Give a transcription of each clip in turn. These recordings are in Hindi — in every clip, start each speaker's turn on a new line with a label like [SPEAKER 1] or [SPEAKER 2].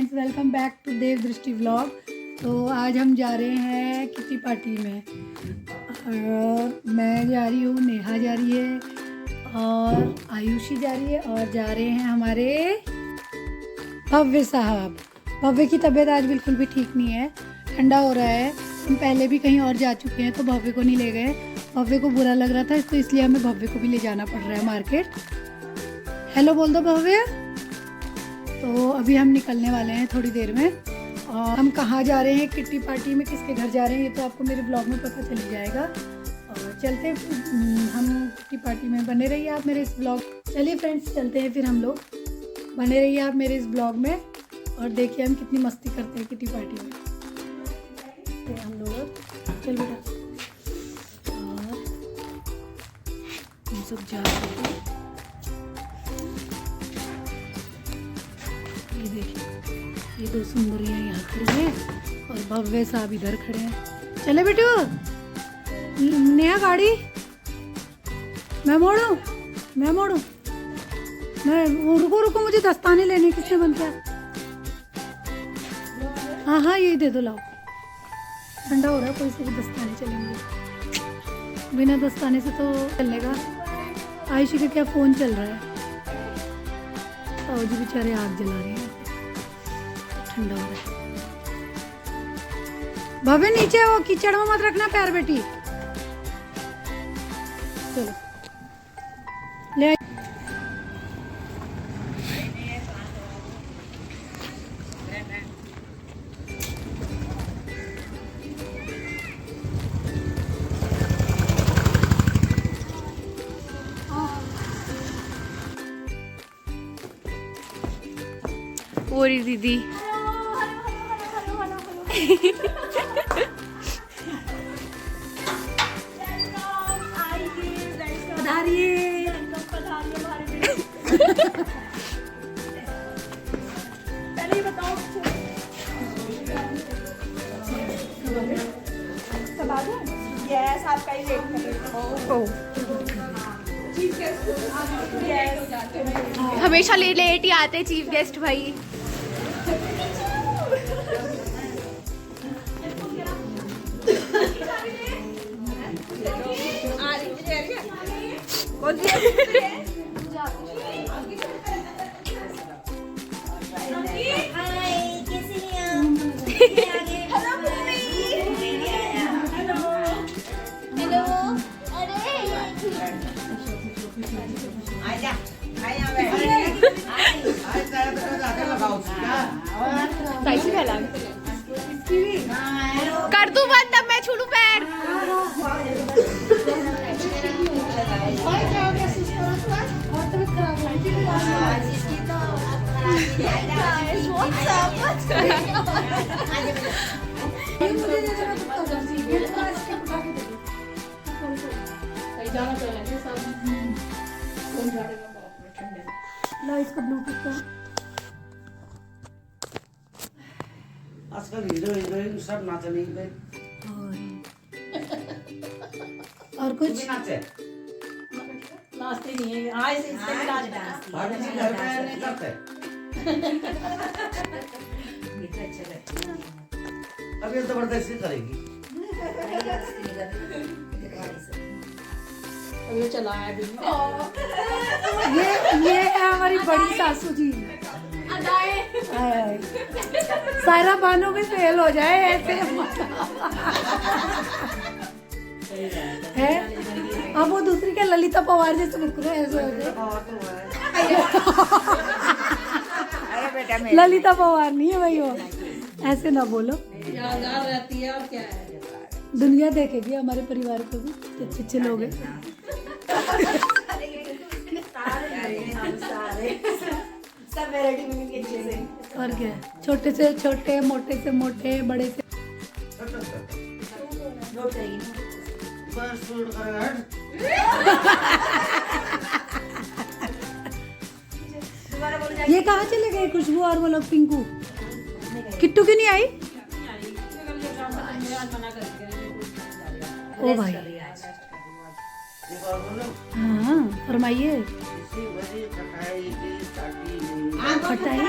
[SPEAKER 1] फ्रेंड्स, वेलकम बैक टू देव दृष्टि व्लॉग। तो आज हम जा रहे हैं किटी पार्टी में। मैं जा रही हूँ, नेहा जा रही है और आयुषी जा रही है और जा रहे हैं हमारे भव्य साहब। भव्य की तबीयत आज बिल्कुल भी ठीक नहीं है, ठंडा हो रहा है। हम पहले भी कहीं और जा चुके हैं तो भव्य को नहीं ले गए। भव्य को बुरा लग रहा था तो इसलिए हमें भव्य को भी ले जाना पड़ रहा है मार्केट। हेलो बोल दो भव्य। तो अभी हम निकलने वाले हैं थोड़ी देर में। और हम कहाँ जा रहे हैं, किट्टी पार्टी में किसके घर जा रहे हैं, ये तो आपको मेरे ब्लॉग में पता चल जाएगा। और चलते हम किट्टी पार्टी में। बने रहिए आप मेरे इस ब्लॉग। चलिए फ्रेंड्स, चलते हैं फिर हम लोग। बने रहिए आप मेरे इस ब्लॉग में और देखिए हम कितनी मस्ती करते हैं किट्टी पार्टी में। तो हम लोग चल बेटा, और हम सब जा रहे हैं। ये देखिए, ये दो सुंदरियाँ यहाँ खड़ी हैं और भव्य साहब इधर खड़े हैं। चले बेटू, नया गाड़ी। मैं मोड़ूं, मैं रुको, मुझे दस्ताने लेने किसने बंद किया? हाँ, ये दे दो, लाओ। ठंडा हो रहा है, कोई से भी दस्ताने चलेंगे, बिना दस्ताने से तो चलने का। आयुषी का क्या फ़ोन चल रहा है, जी बेचारे आग जला रहे हैं, ठंडा हो रहा है। भव्य नीचे, वो कीचड़ में मत रखना पैर बेटी। चलो ले।
[SPEAKER 2] ओरी दीदी
[SPEAKER 3] पहले ही बताओ सब आ गए। यस, आपका ही वेट कर रहे हैं।
[SPEAKER 2] हमेशा लेट ही आते चीफ गेस्ट भाई। कर दूं बंद, तब मैं छू लूं पैर।
[SPEAKER 1] इसका ब्लूटूथ का
[SPEAKER 4] आजकल हीरो हीरोइन सब नाचने लगे।
[SPEAKER 1] और कुछ
[SPEAKER 4] नाचे
[SPEAKER 3] नाचते नहीं है आज से इसके डांस
[SPEAKER 4] भाभी जी घर पे नहीं करते। अब ये जबरदस्ती करेगी।
[SPEAKER 3] ये चला है
[SPEAKER 1] ये है हमारी बड़ी सासू जी। सारा बानों में फेल हो जाए ऐसे है। अब वो दूसरी क्या ललिता पवार जैसे मुख रहे ऐसे ललिता पवार नहीं है भाई, वो ऐसे ना बोलो।
[SPEAKER 3] रहती है और क्या है,
[SPEAKER 1] दुनिया देखेगी हमारे परिवार को भी, अच्छे लोग हैं।
[SPEAKER 3] सब वैरायटी मिलेंगे अच्छे से।
[SPEAKER 1] और क्या, छोटे से छोटे, मोटे से मोटे, बड़े से।
[SPEAKER 3] नोट करेगी
[SPEAKER 4] बस शूट करेगा।
[SPEAKER 1] ये कहाँ चले गए खुशबू और वो लोग? पिंकू किट्टू क्यों नहीं आई? ओ भाई, हाँ फरमाइए।
[SPEAKER 4] खटाई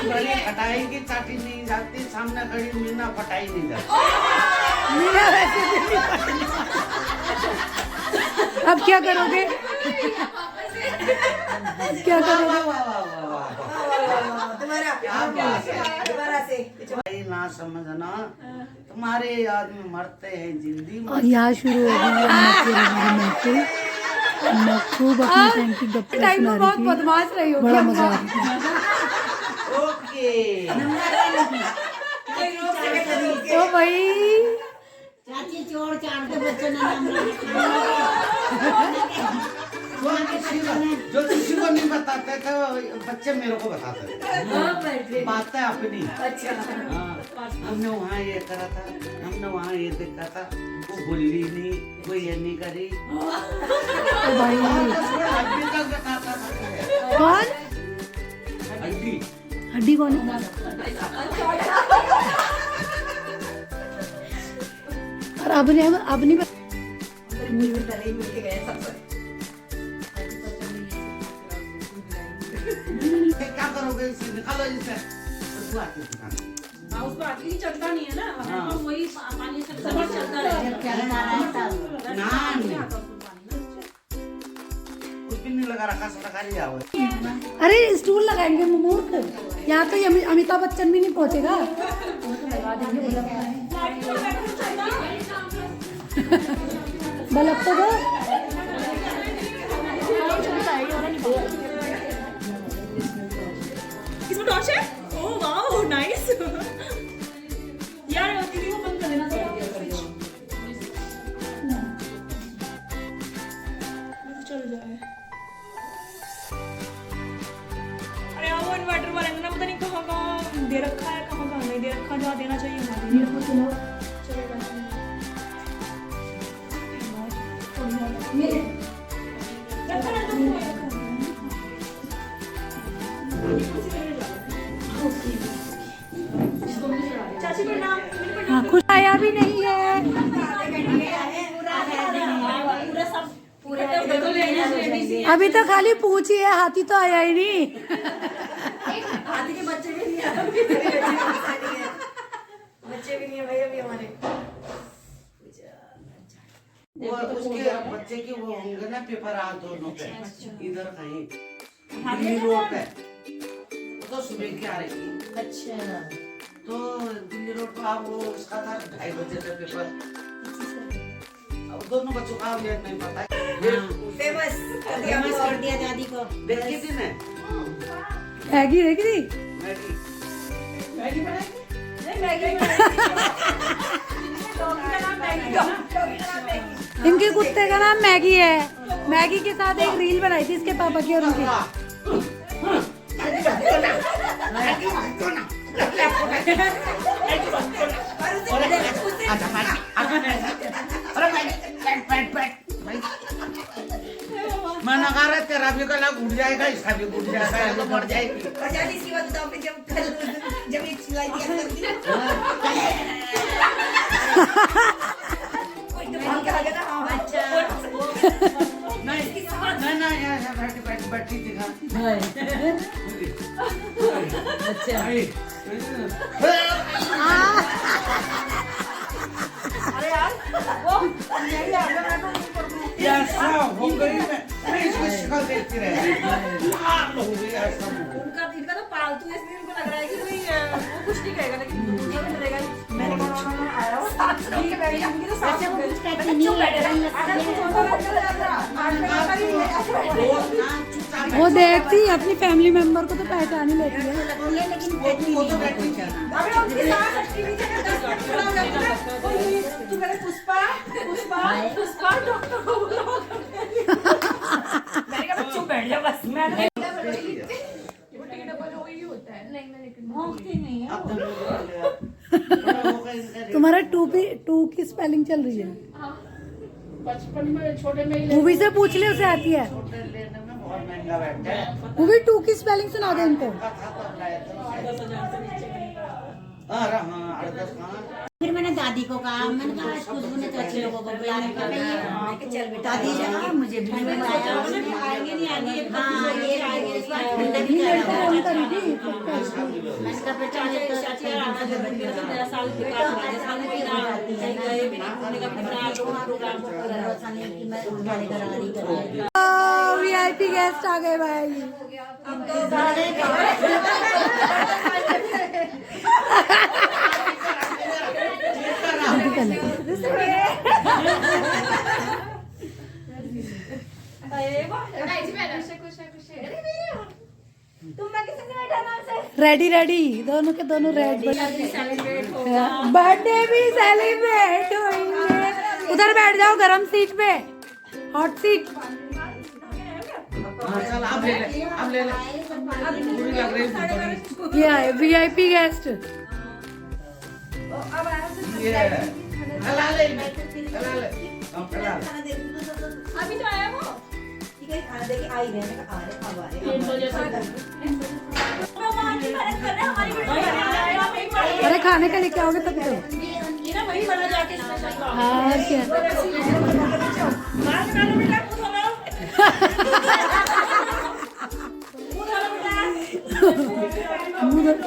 [SPEAKER 4] बड़ी खटाई की चाटी नहीं जाती, सामने खड़ी मीना फटाई नहीं जाती।
[SPEAKER 1] मीना वैसे भी नहीं पढ़ी। अब क्या करोगे? क्या करोगे?
[SPEAKER 4] भाई ना समझना, तुम्हारे याद में मरते हैं जिंदगी।
[SPEAKER 1] और यहाँ शुरू हो गई खूब अपनी फ्रेंड की गप्पे सुना रही थी। बदमाश रही हो, बड़ा मजा आ रहा था।
[SPEAKER 4] ओके
[SPEAKER 1] ओ भाई
[SPEAKER 3] चाची चोर चाट के बच्चों ने नाम
[SPEAKER 4] जो किसी को नहीं बताते थे वो बच्चे मेरे को बताते थे। बातें अपनी। हाँ, हमने वहाँ ये करा था, हमने वहाँ ये देखा था, वो बोली नहीं, वो ये नहीं करी।
[SPEAKER 1] ओ भाई
[SPEAKER 4] हड्डी तक बताता था।
[SPEAKER 1] कौन?
[SPEAKER 4] हड्डी
[SPEAKER 1] हड्डी कौन है? और अब नहीं
[SPEAKER 4] क्या करोगे इसे? निकालो इसे। उसको आके दिखाना।
[SPEAKER 3] उसको आखिरी चलता नहीं है ना,
[SPEAKER 4] हाँ।
[SPEAKER 3] तो वही पानी से सब चलता रहेगा।
[SPEAKER 4] कुछ भी नहीं लगा रखा, सरकारी आओ।
[SPEAKER 1] अरे स्टूल लगाएंगे मूर्ख, यहाँ तो अमिताभ बच्चन भी नहीं पहुंचेगा। बल्ब तो दो।
[SPEAKER 3] इसमें टॉर्च है? Oh wow nice. यार वीडियो बंद कर देना चल जाए। अरे यार वो इन्वर्टर वाले ने ना पता नहीं कहाँ कहाँ दे रखा है, कहाँ कहाँ नहीं दे रखा, जहाँ देना चाहिए वहाँ दे दिया। चाची प्रणाम।
[SPEAKER 1] हाँ, खुश आया भी नहीं है। अभी तो खाली पूछ ही है, हाथी तो आया ही नहीं।
[SPEAKER 3] हाथी के बच्चे भी नहीं आए, बच्चे भी नहीं है भाई अभी हमारे।
[SPEAKER 4] वो उसके बच्चे की वो होंगे ना पेपर आज दोनों पे, इधर कहीं दिल्ली रोड पे। वो तो सुबह की आ रही थी।
[SPEAKER 3] अच्छा
[SPEAKER 4] तो दिल्ली रोड पर आप वो उसका था 2:30 बजे का पेपर। अब दोनों बच्चों का ये नहीं पता।
[SPEAKER 3] फेमस कर दिया दादी को।
[SPEAKER 4] देखी थी मैं
[SPEAKER 1] मैगी देखी थी?
[SPEAKER 4] मैगी।
[SPEAKER 3] मैगी बनाई? नहीं मैगी बनाई।
[SPEAKER 1] इनके कुत्ते का नाम मैगी है। मैगी के साथ एक रील बनाई थी इसके पापा की और उनकी।
[SPEAKER 4] मैं नगा रहा तेरा भी गला उड़ जाएगा, इसका भी उड़ जाएगा, ये तो मर जाएगी।
[SPEAKER 3] इसकी बात बताओ फिर जब ये चिल्लाई दिया करती है। कोई तो भाग के आ गया ना। अच्छा
[SPEAKER 4] नहीं यहाँ बैठी दिखा। अच्छा
[SPEAKER 3] अरे यार वो मेरी आदत
[SPEAKER 4] ऐसा हो गई मैं इसको शिकल देखती रही।
[SPEAKER 3] इनका तो पालतू है, इसलिए उनको लग रहा है कि कोई वो कुछ नहीं कहेगा, लेकिन दुनिया में डरेगा। मैंने कहा आया हो साथ में के बैठी होंगी तो साथ में कुछ कहती नहीं है। अगर कुछ होता है
[SPEAKER 1] वो देखती अपनी फैमिली मेंबर को तो पहचान ही लेती है।
[SPEAKER 3] लेकिन
[SPEAKER 4] वो तो बैठी
[SPEAKER 3] अबे उनके साथ अटकी हुई जगह 10 मिनट खड़ा हो जाता है। तू मेरे पुष्पा डॉक्टर को बुलाओ। मैंने कहा चुप बैठ जा बस। मैं
[SPEAKER 1] तुम्हारा टू की स्पेलिंग चल रही है।
[SPEAKER 3] बचपन में छोटे में
[SPEAKER 1] मूवी से पूछ ले, उसे आती है।
[SPEAKER 4] लेने में बहुत महंगा बैठा है।
[SPEAKER 1] मूवी 2 की स्पेलिंग सुना दे इनको।
[SPEAKER 4] हाँ 10,000 से नीचे। हाँ 10 कहाँ?
[SPEAKER 3] फिर मैंने
[SPEAKER 5] दादी को कहा, मैंने कहा आज खुशबू ने तो अच्छे लोगों को बुलाने का चल बेटा दादी जाओ, मुझे भी नहीं बताया उसने। आएंगे नहीं आएंगे, हाँ ये आएंगे इस बार ठंडा की मैंने कहा बेटा ये तो तेरा साल राजस्थान में गए भी नहीं घूमने का प्रोग्राम कि मैं तुम्हारे घर आ रही
[SPEAKER 1] वीआईपी गेस्ट आ गए भाई। रेडी रेडी दोनों के दोनों रेड। बर्थडे भी सेलिब्रेट होंगे। उधर बैठ जाओ गरम सीट पे, हॉट सीट।
[SPEAKER 4] चल आप ले ले, आप ले ले। पूरी लग रही है थोड़ी।
[SPEAKER 1] ये आए वीआईपी गेस्ट।
[SPEAKER 4] ये चला ले, चला ले, अब चला ले।
[SPEAKER 3] अभी तो आया वो ठीक है, खाना देके आई रहने का आ रहे अब आ रहे
[SPEAKER 1] अरे खाने का लेके आओगे तभी तो।
[SPEAKER 3] ये ना वही बना जाके स्पेशल
[SPEAKER 1] हाँ क्या
[SPEAKER 3] मार डालो बेटा, खुद हो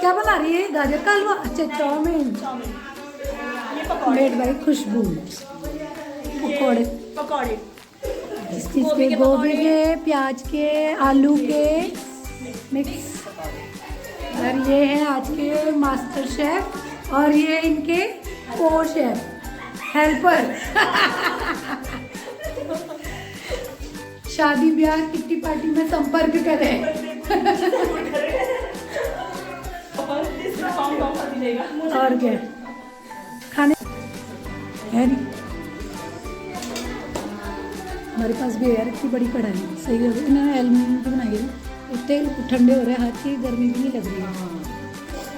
[SPEAKER 1] क्या बना रही है? गाजर का हलवा। अच्छा चाउमीन मेड बाई खुशबू। पकौड़े
[SPEAKER 3] पकौड़े
[SPEAKER 1] किस चीज के? गोभी के, प्याज के, आलू के मिक्स। और ये है आज के मास्टर शेफ और ये इनके को शेफ हेल्पर। शादी ब्याह किट्टी पार्टी में संपर्क करें। और क्या खाने है नहीं हमारे पास भी यार इतनी बड़ी कढ़ाई सही है। इन्होंने एल्यूमिनियम की बनाई है। इतने ठंडे हो रहे हैं हाथ की, गर्मी भी नहीं लग रही है।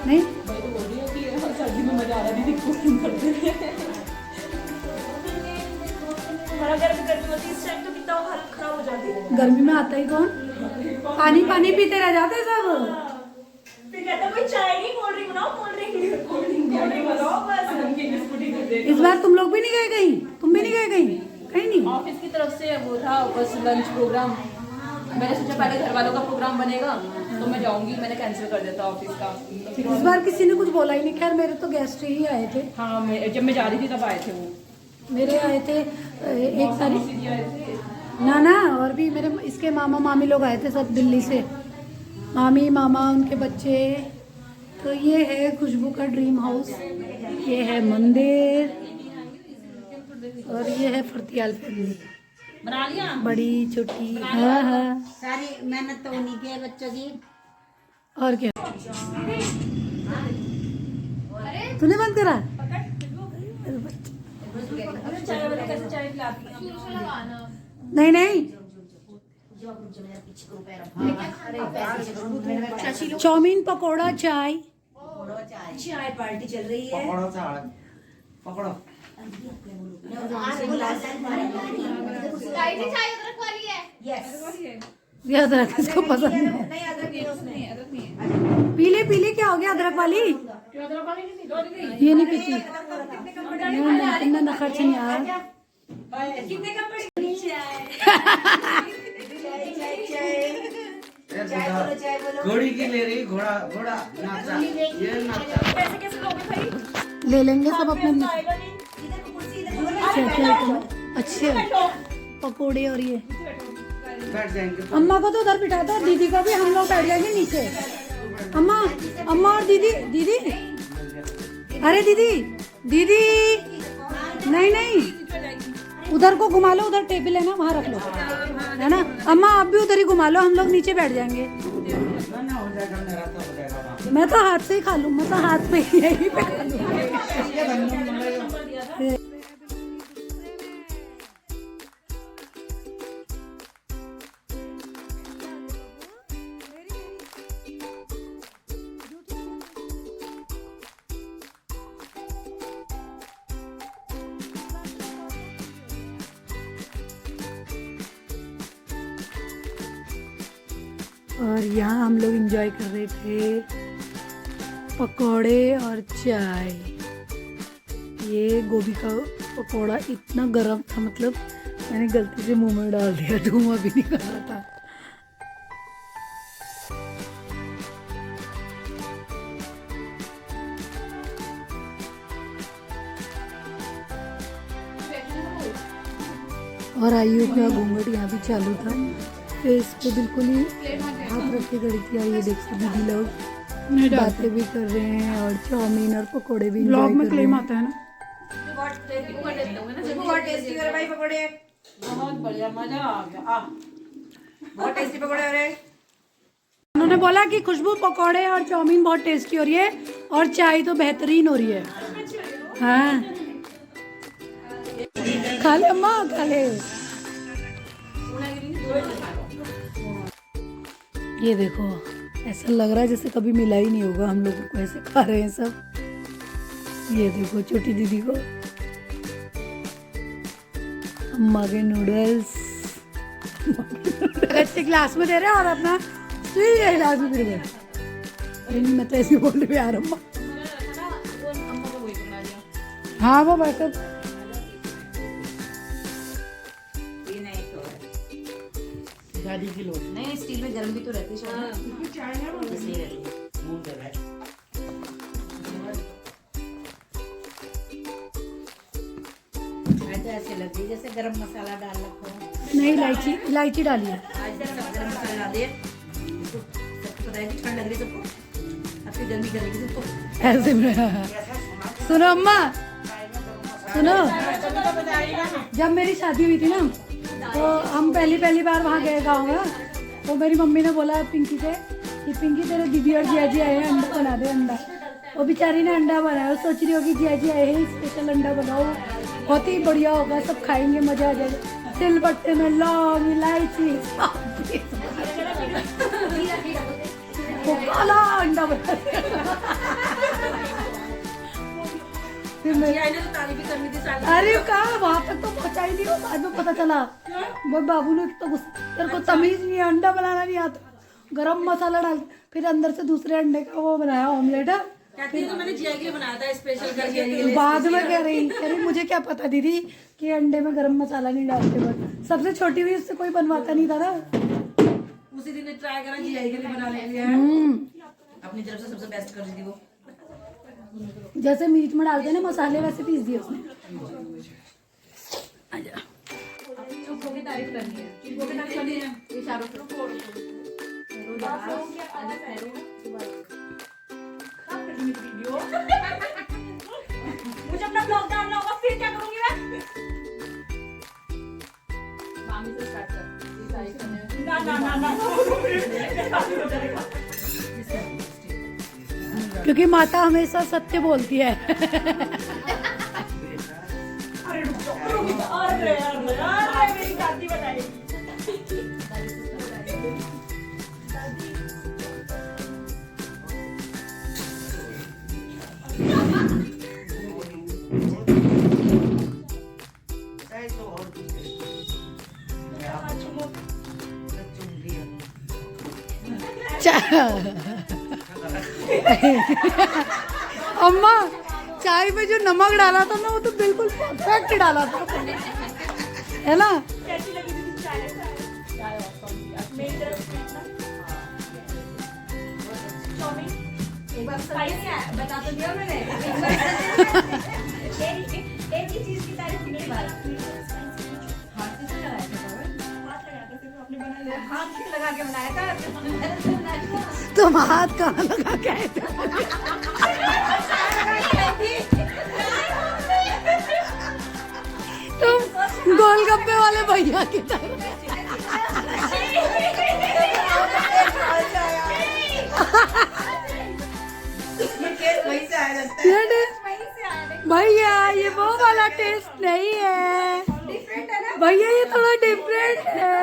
[SPEAKER 1] नहीं
[SPEAKER 3] सर्दी में मजा आ रहा है दीदी कुकिंग करते हैं। हमारा गर्मी होती है इस टाइम तो कितना हालत खराब हो जाती है।
[SPEAKER 1] गर्मी में आता ही कौन? पानी पानी पीते रह जाते सब।
[SPEAKER 3] फिर कहता कोई चाय नहीं, कोल्ड ड्रिंक बनाओ, कोल्ड ड्रिंक बनाओ बस। नमकीन बिस्कुट ही कर दे।
[SPEAKER 1] इस बार तुम लोग भी नहीं गए कहीं? तुम भी नहीं गए कहीं? कहीं नहीं?
[SPEAKER 3] ऑफिस की तरफ से वो था बस लंच प्रोग्राम। मैंने सोचा पहले घर वालों का प्रोग्राम बनेगा तो मैं जाऊंगी, मैंने कैंसिल कर देता ऑफिस का। फिर
[SPEAKER 1] इस बार किसी ने कुछ बोला ही नहीं। खैर मेरे तो गेस्ट ही आए थे।
[SPEAKER 3] हाँ जब मैं जा रही थी तब आए थे वो।
[SPEAKER 1] मेरे आए थे 1 तारीख ना ना, और भी मेरे इसके मामा मामी लोग आए थे सब दिल्ली से। मामी मामा उनके बच्चे। तो ये है खुशबू का ड्रीम हाउस, ये है मंदिर और ये है फर्तियाल फैमिली।
[SPEAKER 3] बना लिया
[SPEAKER 1] बड़ी छोटी। हाँ हाँ
[SPEAKER 5] सारी मेहनत तो उन्हीं की है बच्चों की।
[SPEAKER 1] और क्या तूने बंद करा?
[SPEAKER 3] चाय वाले कैसे चाय पिलाती हैं?
[SPEAKER 1] नहीं नहीं चाउमीन पकोड़ा चाय।
[SPEAKER 3] चाय पार्टी चल रही है।
[SPEAKER 4] पकड़ो चाय, पकड़ो।
[SPEAKER 2] चाय अदरक वाली है।
[SPEAKER 1] याद रख, इसको पसंद है। पीले पीले क्या हो गया? अदरक वाली ये नहीं पीती। इतना नखर्च नहीं यार।
[SPEAKER 3] कितने का पड़ी
[SPEAKER 4] घोड़ी की ले रही, घोड़ा घोड़ा नाचा, ये नाचा।
[SPEAKER 3] पैसे कैसे लोगे भाई?
[SPEAKER 1] ले लेंगे सब अपने।
[SPEAKER 3] आएगा नहीं। इधर कुर्सी इधर
[SPEAKER 1] अच्छे अच्छे आइटम है। अच्छे पकोड़े और ये।
[SPEAKER 4] बैठ जाएंगे।
[SPEAKER 1] अम्मा को तो उधर बिठा दो, दीदी को भी हम लोग बैठ जाएंगे नीचे। अम्मा अम्मा और दीदी दीदी। अरे दीदी दीदी नहीं नहीं उधर को घुमा लो, उधर टेबल है ना वहाँ रख लो, है ना। अम्मा आप भी उधर ही घुमा लो, हम लोग नीचे बैठ जाएंगे।
[SPEAKER 4] ना हो जाएगा, मेरा तो हो जाएगा।
[SPEAKER 1] मैं तो हाथ से ही खा लूँ, मैं तो हाथ पे ही यहीं पे खा लूँ। और यहाँ हम लोग एंजॉय कर रहे थे पकोड़े और चाय। ये गोभी का पकौड़ा इतना गर्म था, मतलब मैंने गलती से मुंह में डाल दिया, धुआं भी निकल रहा था। और आयु का घूंघट यहाँ भी चालू था, फेस पे बिल्कुल ही हाथ रख के खड़ी थी। और ये देखिए दीदी लोग बातें भी कर रहे हैं और चाउमीन और पकोड़े भी
[SPEAKER 3] ब्लॉग में
[SPEAKER 1] enjoy कर
[SPEAKER 3] क्लेम
[SPEAKER 1] रहे हैं।
[SPEAKER 3] आता है ना। बहुत टेस्टी है भाई पकोड़े, बहुत बढ़िया, मजा आ गया। बहुत टेस्टी पकोड़े हो रहे।
[SPEAKER 1] उन्होंने बोला कि खुशबू पकोड़े और चाउमीन बहुत टेस्टी हो रही है और चाय तो बेहतरीन हो रही है। हाँ खा ले अम्मा, खा ले। ये देखो, ऐसा लग रहा है जैसे कभी मिला ही नहीं होगा हम लोगों को, ऐसे खा रहे हैं सब। ये देखो छोटी दीदी को अम्मा के नूडल्स अच्छे ग्लास में दे रहे हैं और अपना गिलास में दे रहे हैं। अरे नहीं, मैं तो ऐसे बोल रही हूँ यार अम्मा। हाँ वो बैठो।
[SPEAKER 5] दादी की लोट नहीं, स्टील में गर्म भी तो रहती है।
[SPEAKER 4] मुंह दे रहा है।
[SPEAKER 5] ऐसे लगती है जैसे गरम मसाला डाल रखो।
[SPEAKER 1] नहीं, इलायची इलायची डाली है।
[SPEAKER 5] आज तक सब गरम मसाला डाल दिए। सबको पता है कि ठंड लग रही है सबको, आपकी गर्मी करेगी सबको।
[SPEAKER 1] ऐसे में सुनो अम्मा, सुनो, जब मेरी शादी हुई थी ना, तो हम पहली बार वहाँ गए गाँव में, तो मेरी मम्मी ने बोला पिंकी से कि पिंकी तेरे दीदी और जिया जी आए हैं, अंडा बना दे अंडा। वो बेचारी ने अंडा बनाया, सोच रही होगी जिया जी आए हैं स्पेशल अंडा बनाओ, बहुत ही बढ़िया होगा, सब खाएंगे, मजा आ जाएगा। सिलबट्टे में लौंग इलायची वो काला अंडा बना अरे कहा वहां तक तो पहुंचा ही नहीं, हो बाद में पता चला। वो बाबू ने तो तेरे को तमीज नहीं है, अंडा बनाना नहीं आता, गरम मसाला डाल, फिर अंदर से दूसरे अंडे का वो बनाया ऑमलेट है।
[SPEAKER 5] कहती है तो मैंने जिया के लिए बनाया था स्पेशल करके।
[SPEAKER 1] बाद में कह रही मुझे क्या पता दीदी कि अंडे में गरम मसाला नहीं डालते, बस सबसे छोटी हुई उससे कोई बनवाता नहीं था ना।
[SPEAKER 5] उसी दिन ट्राई करा जिया के लिए बनाने के लिए, अपनी तरफ से सबसे बेस्ट कर दी थी वो।
[SPEAKER 1] जैसे मीट में डालते हैं ना मसाले, वैसे पीस दिए उसने। आजा।
[SPEAKER 2] चुप होके तारीफ करनी है, चुप होके तारीफ करनी है। ये शाहरुख को
[SPEAKER 3] मुझे अपना ब्लॉग डालना होगा, फिर क्या करूंगी मैं?
[SPEAKER 2] मामी से स्टार्ट कर, ये तारीफ करने में।
[SPEAKER 3] ना
[SPEAKER 1] क्योंकि माता हमेशा सत्य बोलती है।
[SPEAKER 3] अरे रुक जाओ, अरे मेरी दादी बताएगी।
[SPEAKER 4] चाहे तो और भी चुन लिया।
[SPEAKER 1] अम्मा चाय में जो नमक डाला था ना, वो तो बिल्कुल परफेक्ट डाला था, है ना।
[SPEAKER 3] कैसी लगी थी चाय? मेरी तरफ से चाउमीन एक बार स्पाइसी है, बता तो दिया मैंने। एक ही चीज की तारीफ नहीं बात। हाथ से लगाया था, हाथ लगाया था, सिर्फ आपने बना लिया। हाथ से लगा के बनाया था।
[SPEAKER 1] तुम हाथ कहाँ लगा के आए थे? तुम गोलगप्पे वाले भैया की तरह। ये भैया ये वो वाला टेस्ट नहीं है भैया, ये थोड़ा डिफरेंट है।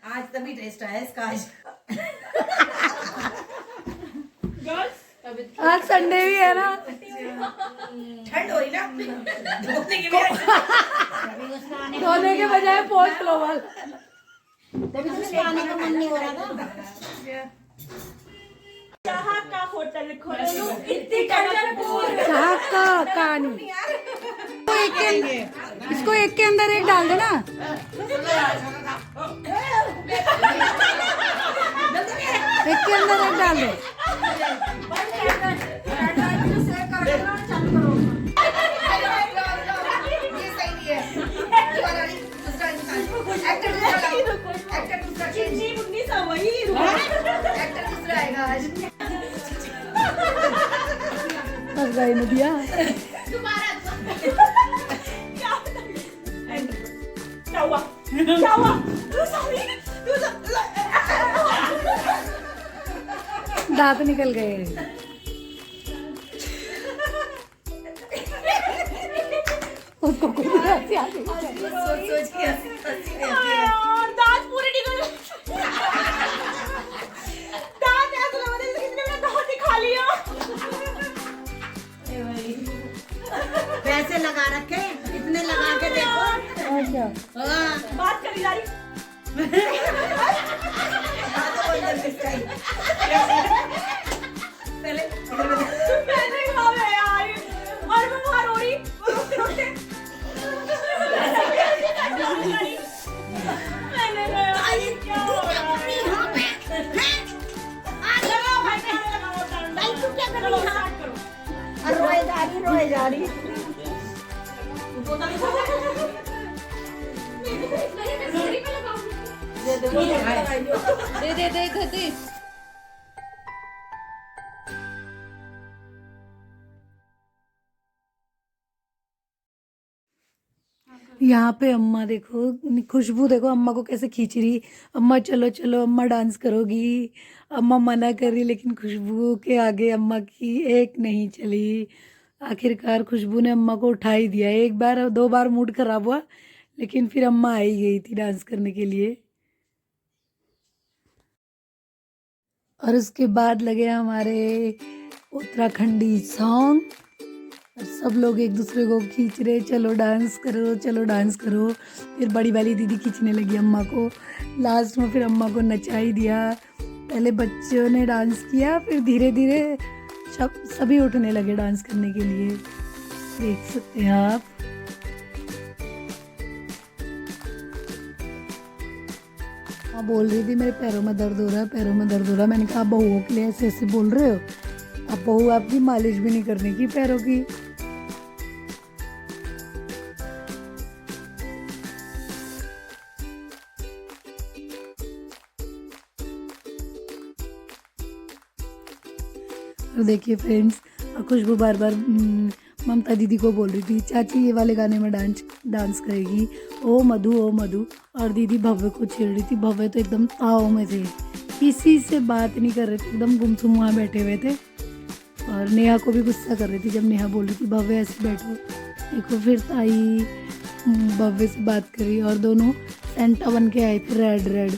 [SPEAKER 5] आज तभी टेस्ट आया इसका।
[SPEAKER 1] आज संडे भी है ना,
[SPEAKER 5] ठंड हो रही ना, धोने की
[SPEAKER 1] धोने के बजाय पोंछ लो वाल।
[SPEAKER 5] तभी तो आने का मन नहीं हो रहा था।
[SPEAKER 3] जहाँ का होटल खोल लूं, इतनी कलरफुल।
[SPEAKER 1] चाह का कहानी इसको एक के अंदर एक डाल देना। एक के अंदर एक डाल दो। बस गई नदिया।
[SPEAKER 3] क्या हुआ? क्या हुआ?
[SPEAKER 1] दांत निकल गए। उसको दांत
[SPEAKER 3] पूरे निकल गए। दांत ऐसा लग रहा है जैसे किसी ने मेरा दांत ही खा लिया।
[SPEAKER 5] पैसे लगा रखे इतने लगा के देखो।
[SPEAKER 3] बात करी जा रही। मैंने कहा है यार और मैं बाहर हो रही रोते रोते मैंने कहा क्या हो रहा है
[SPEAKER 5] यहाँ पे
[SPEAKER 3] लगाओ भाई लगाओ
[SPEAKER 5] भाई तू क्या कर रही है?
[SPEAKER 3] करो
[SPEAKER 5] और रोए जा रही
[SPEAKER 2] दे।
[SPEAKER 1] यहाँ पे अम्मा देखो, खुशबू देखो अम्मा को कैसे खींच रही। अम्मा चलो चलो, अम्मा डांस करोगी। अम्मा मना कर रही, लेकिन खुशबू के आगे अम्मा की एक नहीं चली। आखिरकार खुशबू ने अम्मा को उठा ही दिया। एक बार और 2 बार मूड खराब हुआ, लेकिन फिर अम्मा आई गई थी डांस करने के लिए। और उसके बाद लगे हमारे उत्तराखंडी सॉन्ग, और सब लोग एक दूसरे को खींच रहे, चलो डांस करो चलो डांस करो। फिर बड़ी वाली दीदी खींचने लगी अम्मा को। लास्ट में फिर अम्मा को नचा ही दिया। पहले बच्चों ने डांस किया, फिर धीरे धीरे सभी उठने लगे डांस करने के लिए। देख सकते हैं आप। हाँ, बोल रही थी मेरे पैरों में दर्द हो रहा है, पैरों में दर्द हो रहा है। मैंने कहा बहुओं के लिए ऐसे ऐसे बोल रहे हो? अब बहू आपकी मालिश भी नहीं करने की पैरों की। और देखिए फ्रेंड्स, खुशबू बार बार ममता दीदी को बोल रही थी, चाची ये वाले गाने में डांस करेगी, ओ मधु। और दीदी भव्य को छेड़ रही थी। भव्य तो एकदम ताव में थे, किसी से बात नहीं कर रहे थे, एकदम गुमसुम वहाँ बैठे हुए थे। और नेहा को भी गुस्सा कर रही थी जब नेहा बोल रही थी भव्य ऐसे बैठो। देखो फिर ताई भव्य से बात करी, और दोनों सेंटा बन के आए थे, रेड।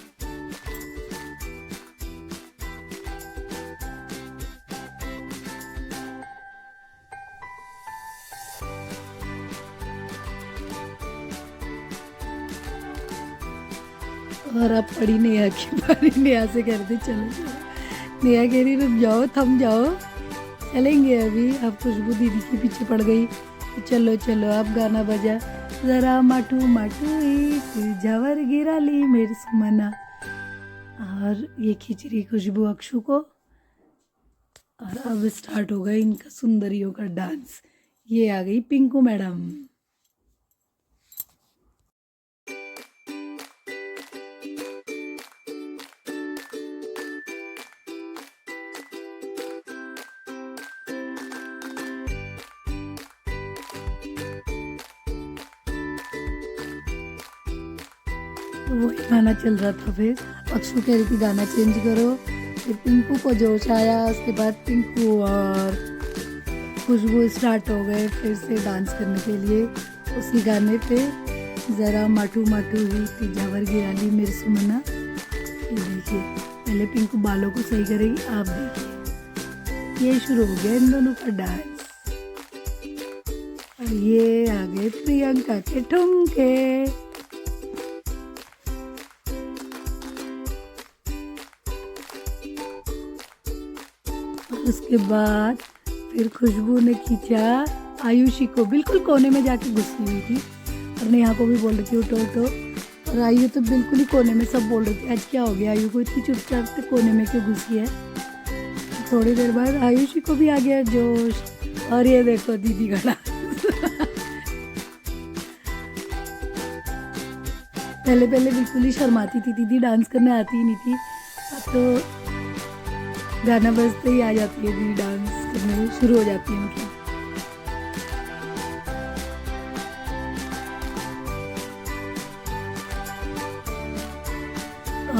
[SPEAKER 1] और अब पड़ी नेहा की बारी। नेहा से कह रहे थे चलो। नेहा कह रही रुक जाओ, थम जाओ, चलेंगे अभी। अब खुशबू दीदी के पीछे पड़ गई, चलो चलो। अब गाना बजा, जरा माटू जावर गिरा ली मेरे सुमना। और ये खिचड़ी खुशबू अक्षु को। और अब स्टार्ट हो गया इनका सुंदरियों का डांस। ये आ गई पिंकू मैडम। वही गाना चल रहा था। फिर अक्षु कह रही थी गाना चेंज करो। फिर पिंकू को जोश आया, उसके बाद पिंकू और खुशबू स्टार्ट हो गए फिर से डांस करने के लिए उसी गाने पे, ज़रा माटू हुई थी जावर गिराली मेरे सुमना। ये देखिए, पहले पिंकू बालों को सही करेगी, आप देखिए ये शुरू हो गया इन दोनों का डांस। और ये आ गए प्रियंका के ठुमके। उसके बाद फिर खुशबू ने खींचा आयुषी को बिल्कुल कोने में जाके घुसी हुई थी और नेहा को भी बोल रही थी उठो उठो, और आयु तो बिल्कुल ही कोने में। सब बोल रहे थे आज क्या हो गया आयु को इतनी चुपचाप से कोने में क्यों घुसी है। थोड़ी देर बाद आयुषी को भी आ गया जोश, और ये देखो दीदी का डांस। पहले पहले बिल्कुल ही शर्माती थी दीदी, डांस करने आती ही नहीं थी। अब तो गाना बजते ही आ जाती है दीदी, डांस करने शुरू हो जाती है मतलब।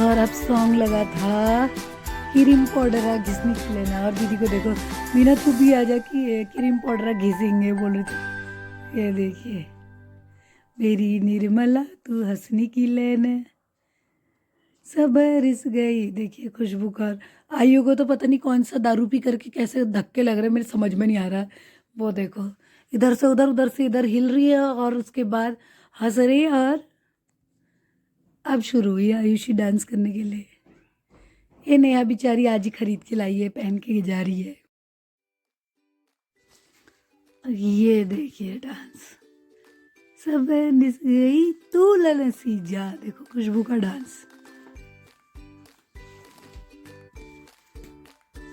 [SPEAKER 1] और अब सॉन्ग लगा था क्रीम पाउडर घिसने के लेना, और दीदी को देखो मीना तू भी आ जा कि क्रीम पाउडर घिसेंगे बोल रही थी। ये देखिए मेरी निर्मला तू हंसने की लेना, सब रिस गई। देखिए खुशबू का, आयु को तो पता नहीं कौन सा दारू पी करके कैसे धक्के लग रहे हैं, मेरे समझ में नहीं आ रहा। वो देखो इधर से उधर, उधर से इधर हिल रही है और उसके बाद हंस रही है। और अब शुरू हुई आयुषी डांस करने के लिए। ये नेहा बेचारी आज ही खरीद के लाई है, पहन के जा रही है। और ये देखिए डांस, सब निस गई तू ललसी जा। देखो खुशबू का डांस।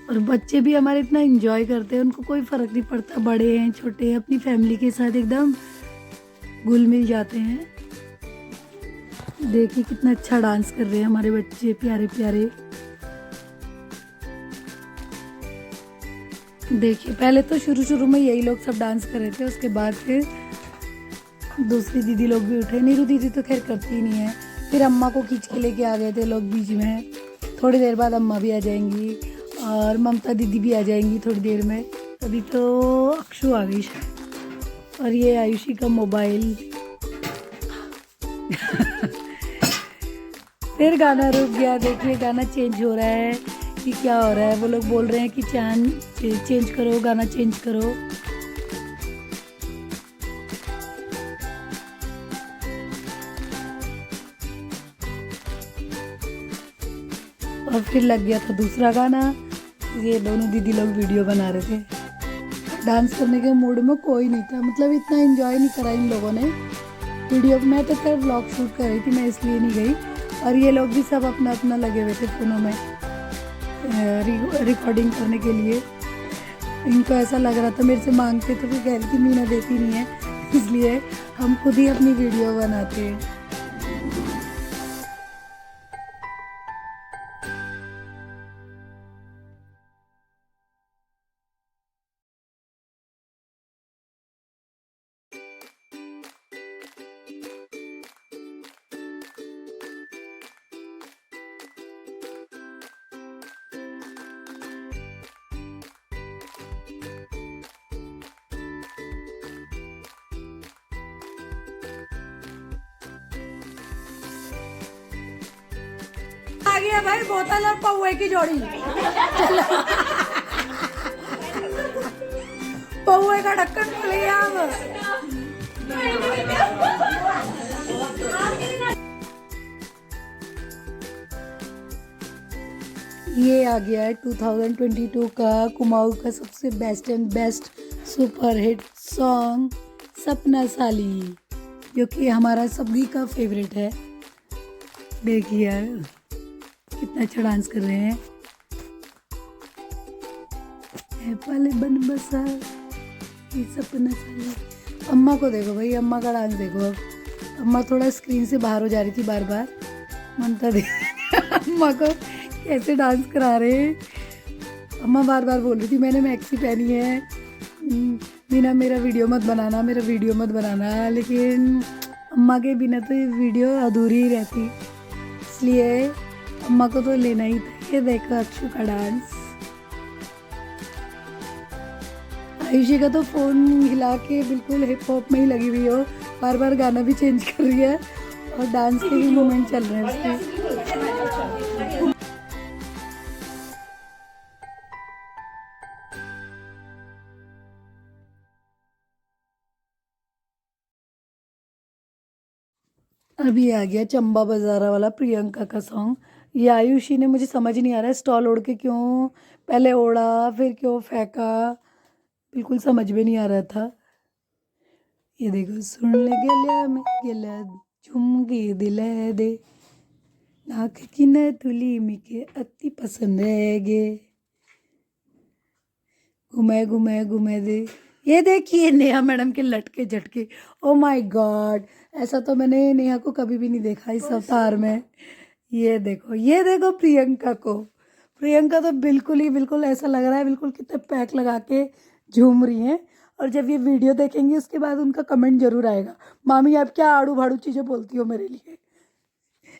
[SPEAKER 1] और बच्चे भी हमारे इतना एंजॉय करते हैं, उनको कोई फर्क नहीं पड़ता, बड़े हैं छोटे हैं, अपनी फैमिली के साथ एकदम घुल मिल जाते हैं। देखिए कितना अच्छा डांस कर रहे हैं हमारे बच्चे, प्यारे प्यारे। देखिए पहले तो शुरू में यही लोग सब डांस कर रहे थे, उसके बाद फिर दूसरी दीदी लोग भी उठे। नीरू दीदी तो खैर करती ही नहीं है। फिर अम्मा को खींच के लेके आ गए थे लोग बीच में। थोड़ी देर बाद अम्मा भी आ जाएंगी और ममता दीदी भी आ जाएंगी थोड़ी देर में। अभी तो अक्षु आ गई शायद। और ये आयुषी का मोबाइल। फिर गाना रुक गया। देखिए गाना चेंज हो रहा है कि क्या हो रहा है। वो लोग बोल रहे हैं कि चेंज करो, गाना चेंज करो। और फिर लग गया था दूसरा गाना। ये दोनों दीदी लोग वीडियो बना रहे थे। डांस करने के मूड में कोई नहीं था, मतलब इतना एंजॉय नहीं करा इन लोगों ने वीडियो। मैं तो खैर व्लॉग शूट कर रही थी, मैं इसलिए नहीं गई। और ये लोग भी सब अपना अपना लगे हुए थे फ़ोनों में रिकॉर्डिंग करने के लिए। इनको ऐसा लग रहा था मेरे से मांगते, तो फिर कह रही थी मीना देती नहीं है, इसलिए हम खुद ही अपनी वीडियो बनाते हैं। आ गया भाई बोतल और पौवे की जोड़ी। पौवे का ढक्कन खुल गया अब। ये आ गया है 2022 का कुमाऊं का सबसे best and best super hit song सपना साली, जो कि हमारा सभी का फेवरेट है। देखिए कितना अच्छा डांस कर रहे हैं। पल बन बसा ये सपना साली। अम्मा को देखो भाई, अम्मा का डांस देखो। अब अम्मा थोड़ा स्क्रीन से बाहर हो जा रही थी बार बार। ममता दे अम्मा को कैसे डांस करा रहे हैं। अम्मा बार बार बोल रही थी मैंने मैक्सी पहनी है, मीना मेरा वीडियो मत बनाना, मेरा वीडियो मत बनाना। लेकिन अम्मा के बिना तो ये वीडियो अधूरी ही रहती, इसलिए अम्मा को तो लेना ही था। ये देखो अक्षु का डांस। आयुषी का तो फ़ोन हिला के बिल्कुल हिप हॉप में ही लगी हुई हो, बार बार गाना भी चेंज कर रही है और डांस के भी मोमेंट चल रहे हैं उसके। अभी आ गया चंबा बाजारा वाला प्रियंका का सॉन्ग। ये आयुषी ने, मुझे समझ नहीं आ रहा है स्टॉल ओढ़ के क्यों पहले ओढ़ा फिर क्यों फेंका, बिल्कुल समझ में नहीं आ रहा था। ये देखो सुन ले गल्या में गल्या झुमके दिले दे नाक की न तुली मिके अति पसंद है गे घुमे घुमे घुमे दे। ये देखिए नेहा मैडम के लटके झटके। ओ माय गॉड, ऐसा तो मैंने नेहा को कभी भी नहीं देखा इस अवतार में। ये देखो प्रियंका को। प्रियंका तो बिल्कुल ऐसा लग रहा है बिल्कुल कितने पैक लगा के झूम रही हैं। और जब ये वीडियो देखेंगी उसके बाद उनका कमेंट जरूर आएगा, मामी आप क्या आड़ू भाड़ू चीज़ें बोलती हो मेरे लिए।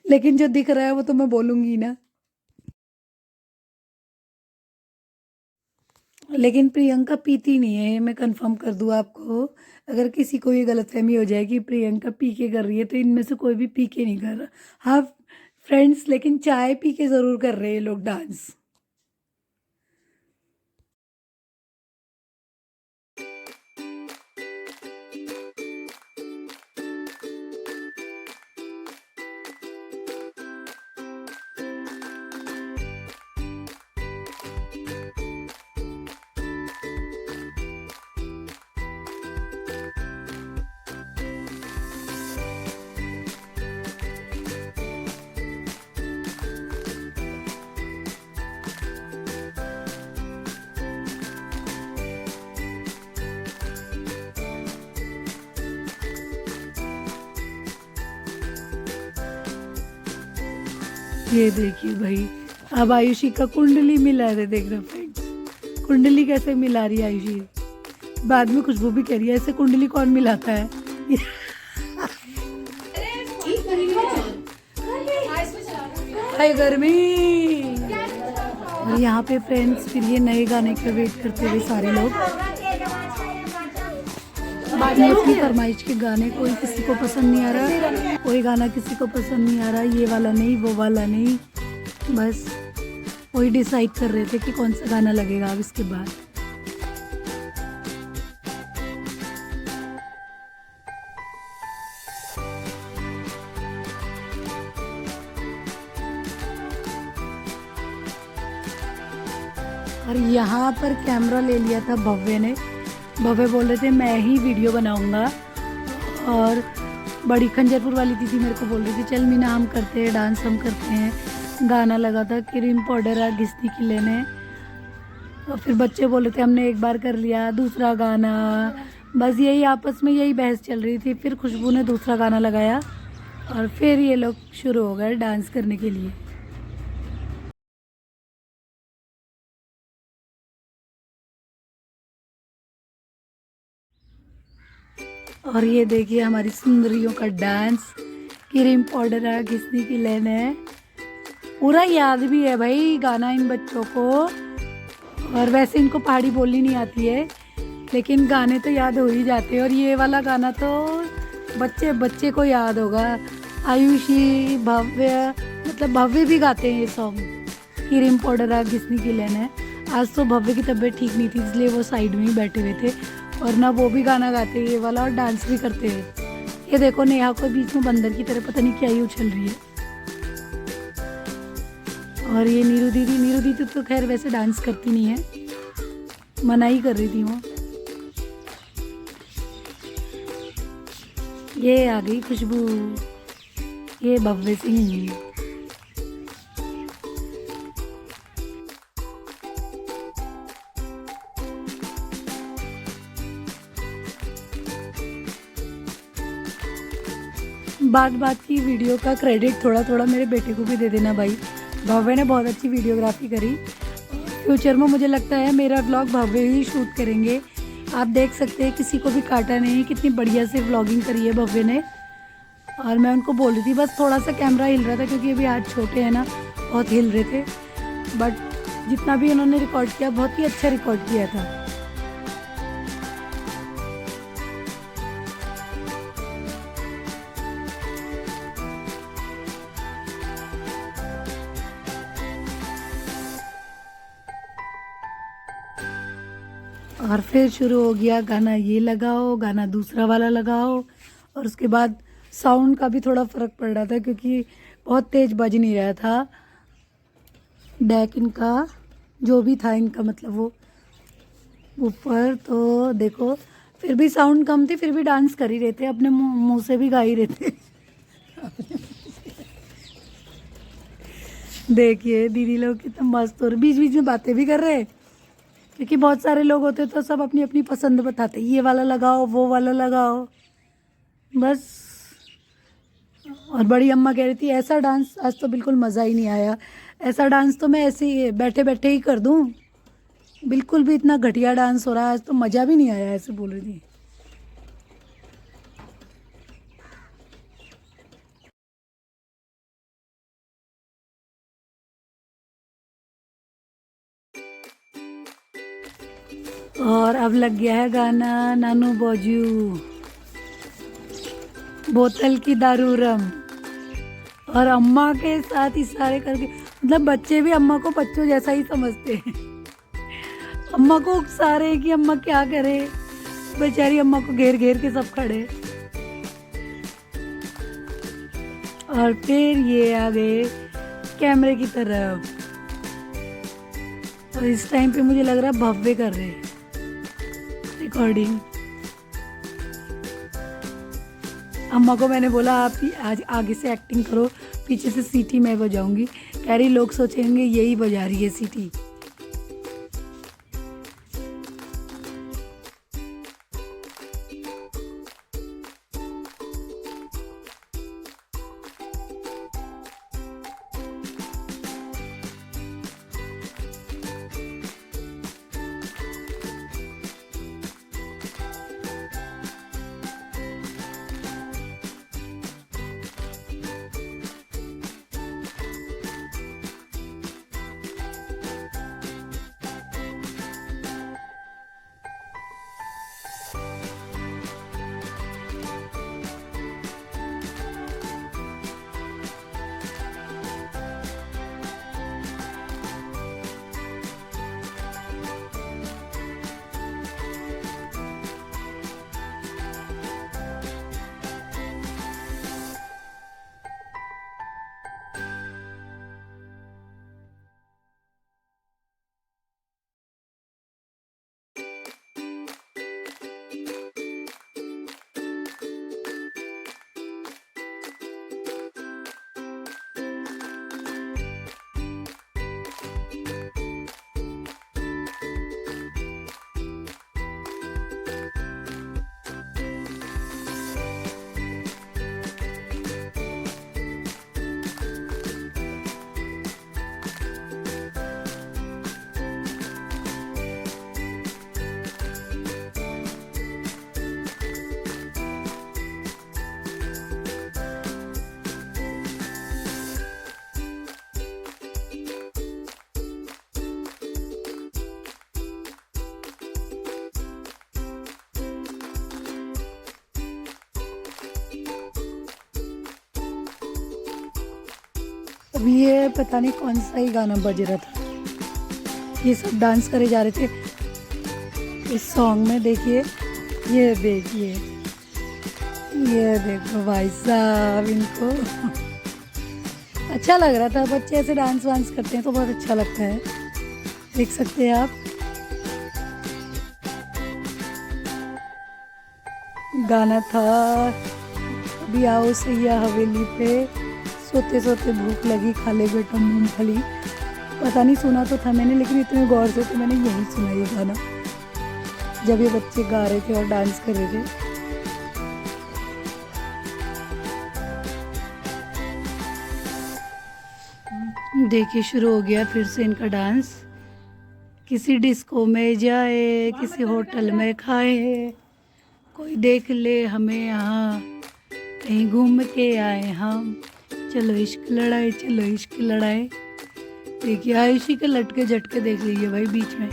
[SPEAKER 1] लेकिन जो दिख रहा है वो तो मैं बोलूँगी ना। लेकिन प्रियंका पीती नहीं है, मैं कंफर्म कर दूँ आपको। अगर किसी को ये गलतफहमी हो जाए कि प्रियंका पी के कर रही है, तो इनमें से कोई भी पी के नहीं कर रहा। हाँ फ्रेंड्स, लेकिन चाय पी के ज़रूर कर रहे हैं लोग डांस। ये देखिए भाई, अब आयुषी का कुंडली मिला रहे, देख रहे फ्रेंड्स कुंडली कैसे मिला रही है आयुषी। बाद में खुशबू भी कह रही है ऐसे कुंडली कौन मिलाता है। हाय गर्मी। और यहाँ पे फ्रेंड्स फिर ये नए गाने का वेट करते हुए सारे लोग अपनी अपनी फरमाइश के गाने, कोई किसी को पसंद नहीं आ रहा, कोई गाना किसी को पसंद नहीं आ रहा, ये वाला नहीं वो वाला नहीं, बस वही डिसाइड कर रहे थे कि कौन सा गाना लगेगा अब इसके बाद। और यहाँ पर कैमरा ले लिया था भव्य ने। भव्य बोल रहे थे मैं ही वीडियो बनाऊंगा, और बड़ी खंजरपुर वाली दीदी मेरे को बोल रही थी चल मीना हम करते हैं डांस, हम करते हैं। गाना लगा था क्रीम पाउडर आ घिसनी की लेने, और फिर बच्चे बोल रहे थे हमने एक बार कर लिया, दूसरा गाना, बस यही आपस में यही बहस चल रही थी। फिर खुशबू ने दूसरा गाना लगाया और फिर ये लोग शुरू हो गए डांस करने के लिए। और ये देखिए हमारी सुंदरियों का डांस, क्रीम पाउडर है घिसनी की लेन है, पूरा याद भी है भाई गाना इन बच्चों को। और वैसे इनको पहाड़ी बोलनी नहीं आती है, लेकिन गाने तो याद हो ही जाते हैं। और ये वाला गाना तो बच्चे बच्चे को याद होगा। आयुषी, भव्य, मतलब भव्य भी गाते हैं ये सॉन्ग, क्रीम पाउडर है घिसनी की लेन है। आज तो भव्य की तबीयत ठीक नहीं थी, इसलिए वो साइड में ही बैठे हुए थे, और ना वो भी गाना गाते हैं ये वाला और डांस भी करते हैं। ये देखो नेहा को बीच में बंदर की तरह पता नहीं क्या ही उछल रही है। और ये नीरू दीदी तो खैर वैसे डांस करती नहीं है, मना ही कर रही थी वो। ये आ गई खुशबू, ये भव्य सिंह। बात की वीडियो का क्रेडिट थोड़ा मेरे बेटे को भी दे देना भाई। भव्य ने बहुत अच्छी वीडियोग्राफी करी। फ्यूचर में मुझे लगता है मेरा व्लॉग भव्य ही शूट करेंगे। आप देख सकते हैं किसी को भी काटा नहीं, कितनी बढ़िया से व्लॉगिंग करी है भव्य ने। और मैं उनको बोल रही थी बस थोड़ा सा कैमरा हिल रहा था, क्योंकि अभी हाथ छोटे हैं ना, बहुत हिल रहे थे, बट जितना भी उन्होंने रिकॉर्ड किया बहुत ही अच्छा रिकॉर्ड किया था। और फिर शुरू हो गया गाना, ये लगाओ, गाना दूसरा वाला लगाओ। और उसके बाद साउंड का भी थोड़ा फ़र्क पड़ रहा था, क्योंकि बहुत तेज़ बज नहीं रहा था डेक इनका, जो भी था इनका, मतलब वो ऊपर। तो देखो फिर भी साउंड कम थी, फिर भी डांस कर ही रहे थे, अपने मुंह से भी गा ही रहे थे। देखिए दीदी लोग कितना मस्त हो रहे, बीच बीच में बातें भी कर रहे, क्योंकि बहुत सारे लोग होते तो सब अपनी अपनी पसंद बताते, ये वाला लगाओ वो वाला लगाओ बस। और बड़ी अम्मा कह रही थी ऐसा डांस आज तो बिल्कुल मज़ा ही नहीं आया, ऐसा डांस तो मैं ऐसे ही बैठे बैठे ही कर दूं, बिल्कुल भी इतना घटिया डांस हो रहा है आज तो मज़ा भी नहीं आया, ऐसे बोल रही थी। और अब लग गया है गाना नानू बाजू, बोतल की दारू रम, और अम्मा के साथ इशारे करके, मतलब बच्चे भी अम्मा को बच्चों जैसा ही समझते हैं। अम्मा को उकसा रहे हैं कि अम्मा क्या करे, बेचारी अम्मा को घेर घेर के सब खड़े। और फिर ये आ गए कैमरे की तरफ, और इस टाइम पे मुझे लग रहा है भव्य कर रहे हैं रिकॉर्डिंग। अम्मा को मैंने बोला आप आज आगे से एक्टिंग करो, पीछे से सीटी मैं बजाऊंगी, कह रही लोग सोचेंगे यही बजा रही है सीटी। अभी ये पता नहीं कौन सा ही गाना बज रहा था, ये सब डांस करे जा रहे थे इस सॉन्ग में। देखिए ये देखिए, ये देखो भाई साहब, इनको अच्छा लग रहा था, बच्चे ऐसे डांस वांस करते हैं तो बहुत अच्छा लगता है, देख सकते हैं आप। गाना था अभी आओ सैया हवेली पे, सोते सोते भूख लगी खा ले बेटा मूंगफली। पता नहीं सुना तो था मैंने, लेकिन इतने गौर से तो मैंने यही सुना ये गाना जब ये बच्चे गा रहे थे और डांस कर रहे थे। देखिए शुरू हो गया फिर से इनका डांस, किसी डिस्को में जाए, किसी होटल में खाए, कोई देख ले हमें यहाँ, कहीं घूम के आए हम, चलो इश्क लड़ाए, चलो इश्क लड़ाए। देखिए आयुषी के लटके झटके देख लीजिए भाई बीच में।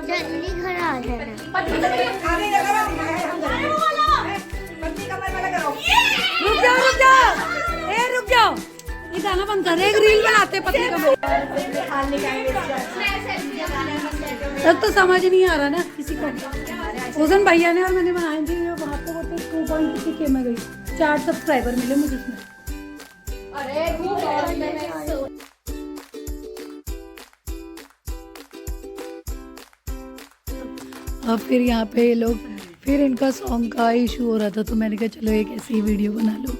[SPEAKER 5] जल्दी घर आ जाना।
[SPEAKER 1] रुक जाओ रुक जाओ, ए रुक जाओ, ये गाना बंद कर, एक रील बनाते पत्नी का। तब तो समझ नहीं आ रहा ना किसी को। रोशन भैया ने और मैंने बनाए थे, वहाँ पे बोलते 2.50K में गई, 4 सब्सक्राइबर मिले मुझे उसमें।
[SPEAKER 2] अरे
[SPEAKER 1] और फिर यहाँ पे ये लोग, फिर इनका सॉन्ग का इशू हो रहा था तो मैंने कहा चलो एक ऐसी ही वीडियो बना लूँ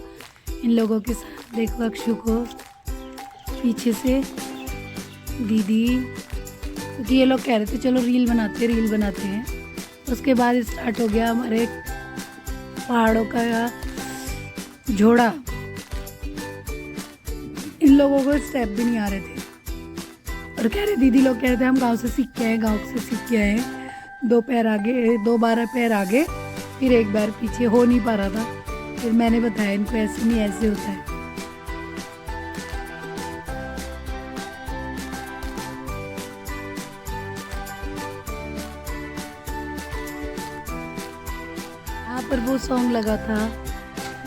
[SPEAKER 1] इन लोगों के साथ। देखो अक्षु को पीछे से दीदी, क्योंकि ये लोग कह रहे थे चलो रील बनाते हैं। उसके बाद स्टार्ट हो गया हमारे पहाड़ों का झोड़ा। इन लोगों को स्टेप भी नहीं आ रहे थे और कह रहे, दीदी लोग कह रहे थे हम गांव से सीख के आए, 2 पैर आगे, 2 बार पैर आगे, फिर 1 बार पीछे, हो नहीं पा रहा था। फिर मैंने बताया इनको ऐसे नहीं, ऐसे होता है। यहाँ पर वो सॉन्ग लगा था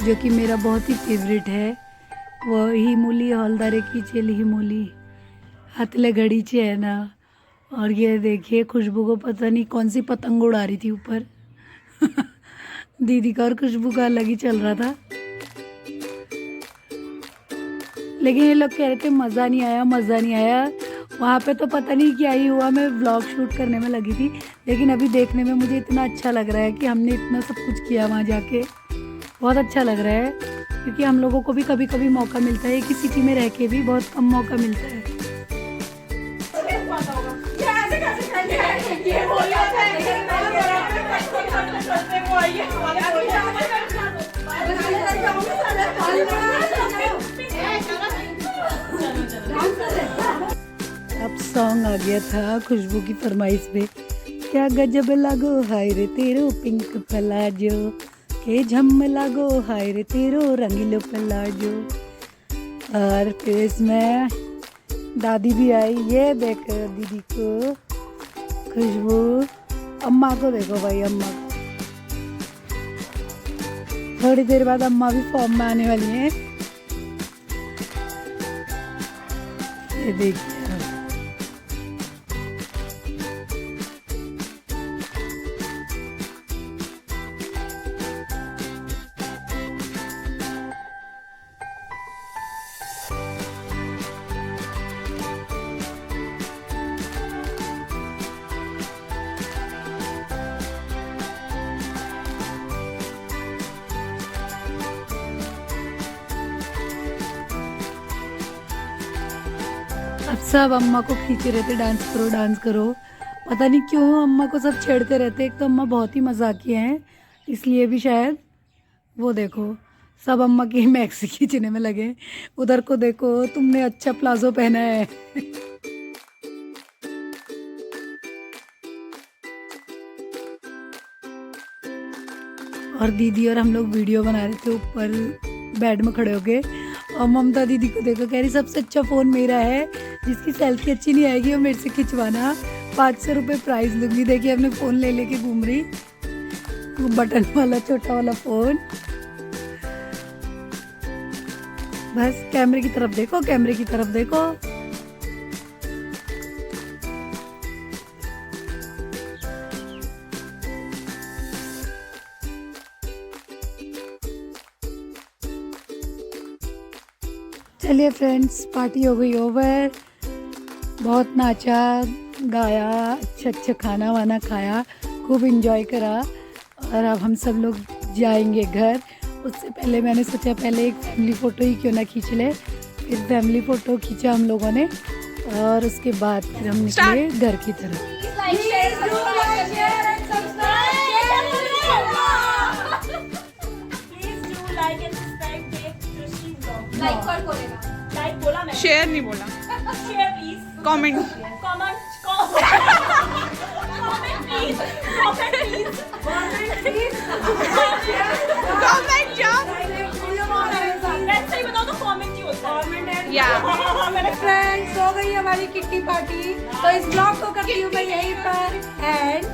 [SPEAKER 1] जो कि मेरा बहुत ही फेवरेट है, वो ही मूली हौलदारे की चेली ही मूली हाथले घड़ी चैना। और ये देखिए खुशबू को पता नहीं कौन सी पतंग उड़ा रही थी ऊपर दीदी का और खुशबू का अलग ही चल रहा था। लेकिन ये लोग कह रहे थे मज़ा नहीं आया। वहाँ पे तो पता नहीं क्या ही हुआ, मैं व्लॉग शूट करने में लगी थी, लेकिन अभी देखने में मुझे इतना अच्छा लग रहा है कि हमने इतना सब कुछ किया वहाँ जाके। बहुत अच्छा लग रहा है क्योंकि हम लोगों को भी कभी कभी मौका मिलता है कि सिटी में रह के भी बहुत कम मौका मिलता है। अब सॉन्ग आ गया था खुशबू की फरमाइश पे, क्या गजब लागो हाय रे तेरो पिंक पलाजो, के झम लागो हाय रे तेरो रंगीलो पलाजो। और फिर इसमें दादी भी आई, ये देख दीदी को, खुशबू, अम्मा को देखो भाई, अम्मा को। थोड़ी देर बाद अम्मा भी फॉर्म में आने वाली हैं। ये देखिए अब सब अम्मा को खींचे रहते, डांस करो। पता नहीं क्यों अम्मा को सब छेड़ते रहते। एक तो अम्मा बहुत ही मजाकिया हैं, इसलिए भी शायद। वो देखो सब अम्मा की मैक्सी खींचने में लगे। उधर को देखो, तुमने अच्छा प्लाजो पहना है और दीदी और हम लोग वीडियो बना रहे थे ऊपर बेड में खड़े होके। और ममता दीदी को देखो, कह रही सबसे अच्छा फ़ोन मेरा है, जिसकी सेल्फी अच्छी नहीं आएगी वो मेरे से खिंचवाना, 500 रुपये प्राइस लूँगी। देखिए अपने फ़ोन ले लेके घूम रही, वो बटन वाला छोटा वाला फ़ोन। बस कैमरे की तरफ देखो, कैमरे की तरफ देखो। चलिए फ्रेंड्स, पार्टी हो गई ओवर। बहुत नाचा गाया, अच्छा खाना वाना खाया, खूब इंजॉय करा। और अब हम सब लोग जाएंगे घर। उससे पहले मैंने सोचा पहले एक फैमिली फ़ोटो ही क्यों ना खींच ले। फिर फैमिली फ़ोटो खींचा हम लोगों ने और उसके बाद फिर हम निकले घर की तरफ।
[SPEAKER 2] शेयर नहीं बोला,
[SPEAKER 3] शेयर प्लीज,
[SPEAKER 2] कमेंट
[SPEAKER 3] कमेंट ऐसे ही बताओ तो कमेंट ही होता है।
[SPEAKER 2] या
[SPEAKER 1] फ्रेंड्स, हो गई हमारी किट्टी पार्टी। तो इस ब्लॉग को करती हूँ मैं यहीं पर। And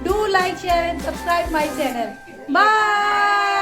[SPEAKER 1] do like, share and subscribe my channel. Bye.